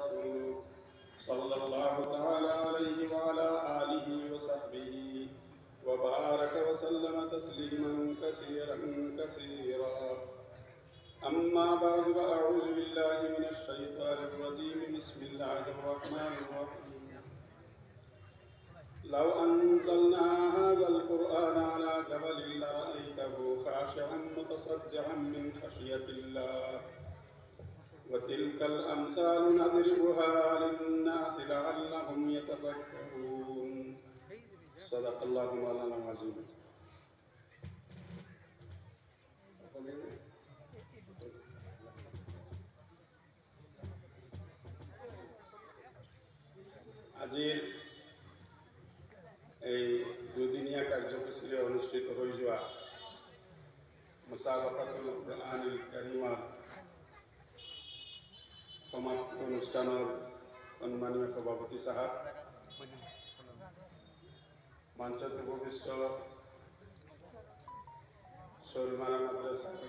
ورسوله صلى الله تعالى عليه وعلى آله وصحبه وبارك وسلم تسليما كثيرا كثيرا. أما بعد فأعوذ بالله من الشيطان الرجيم. بسم الله الرحمن الرحيم. لو أنزلنا هذا القرآن على جبل لرأيته خاشعا متصدعا من خشية الله وتلك الأمثال نضربها للناس لعلهم يتفكرون. صدق الله مولانا العظيم. আজিৰ এই দুদিনীয়া কাৰ্যসূচীৰে অনুষ্ঠিত হৈ যোৱা মুসাবাকাতুল কুৰআনুল কাৰীমৰ সমাপ্তি অনুষ্ঠানৰ সন্মানীয় সভাপতি সাহেব, মঞ্চত উপবিষ্ট সলমানা মাদ্ৰাসাৰ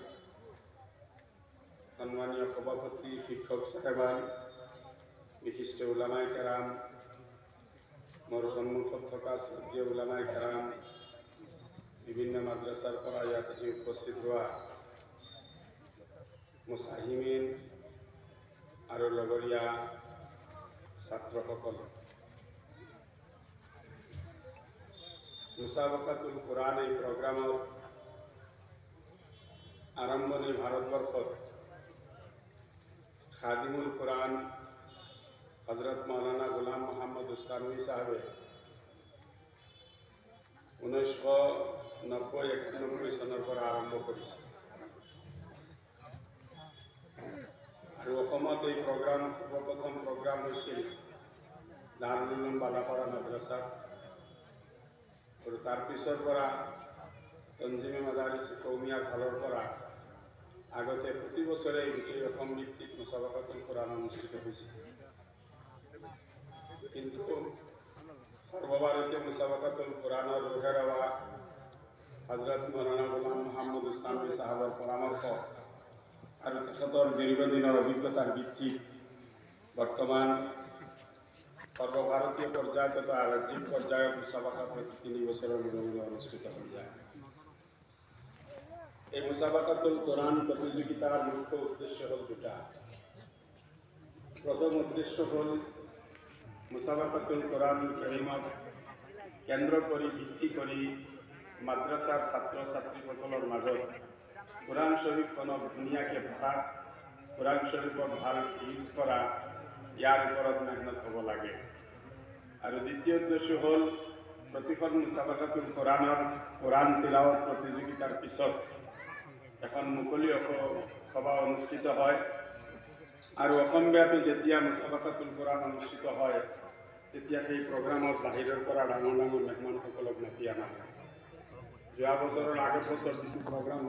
সন্মানীয় সভাপতি, শিক্ষক সাহেবান, বিশিষ্ট উলামায়ে কেৰাম, মোৰ সন্মুখত থকা শ্ৰদ্ধেয় উলামায়ে কেৰাম, বিভিন্ন মাদ্ৰাছাৰ পৰা ইয়াত উপস্থিত হোৱা মুসাহিমিন আৰু লগৰীয়া ছাত্ৰসকল, মুসাবাকাতুল কুৰআন এই প্ৰগ্ৰামৰ আৰম্ভণি ভাৰতবৰ্ষত খাদিমুল কুৰআন হজৰত মৌলানা গোলাম মোহাম্মদ উস্তানবী সাহেবে 1990-91 চনৰ পৰা আৰম্ভ কৰিছে আৰু অসমত এই প্ৰগ্ৰাম সৰ্বপ্ৰথম প্ৰগ্ৰাম হৈছিল দাৰুল উলুম বালাপাৰা মাদ্ৰাছাত আৰু তাৰ পিছৰ পৰা তঞ্জিমে মাদাৰিছ কৌমিয়াৰ ফালৰ পৰা আগতে প্ৰতি বছৰে গোটেই অসম ভিত্তিক মুসাবাকাতুল কুৰআন অনুষ্ঠিত হৈছিল। কিন্তু সৰ্বভাৰতীয় মুসাবাকাতুল কুৰআনৰ ৰোহেৰাৱা হজৰত মৌলানা গোলাম মোহাম্মদ উস্তানবী সাহেবৰ পৰামৰ্শ আৰু তেখেতৰ দীৰ্ঘদিনৰ অভিজ্ঞতাৰ ভিত্তিত বৰ্তমান সৰ্বভাৰতীয় পৰ্যায় তথা ৰাজ্যিক পৰ্যায়ত মুসাবাকা প্ৰতি 3 বছৰৰ মূৰে অনুষ্ঠিত হৈ যায়। এই মুসাবাকাতুল কুৰআন প্ৰতিযোগিতাৰ মুখ্য উদ্দেশ্য হ'ল দুটা। প্ৰথম উদ্দেশ্য হ'ল মুসাবাকাতুল কুৰআন কাৰীমক কেন্দ্ৰ কৰি ভিত্তি কৰি মাদ্ৰাছাৰ ছাত্ৰ ছাত্ৰীসকলৰ মাজত কুৰআন শৰীফখনক ধুনীয়াকৈ পঢ়া, কুৰআন শৰীফক ভাল ইউজ কৰা, ইয়াৰ ওপৰত মেহনত হ'ব লাগে। আৰু দ্বিতীয় উদ্দেশ্য হ'ল প্ৰতিখন মুসাবাকাতুল কুৰআনৰ কুৰআন তিলাৱত প্ৰতিযোগিতাৰ পিছত এখন মুকলি সভা অনুষ্ঠিত হয় আৰু অসমব্যাপী যেতিয়া মুসাবাকাতুল কুৰআন অনুষ্ঠিত হয় তেতিয়া সেই প্ৰগ্ৰামত বাহিৰৰ পৰা ডাঙৰ ডাঙৰ মেহমানসকলক মাতি অনা হয়। যোৱা বছৰৰ আগৰ বছৰ যিটো প্ৰগ্ৰাম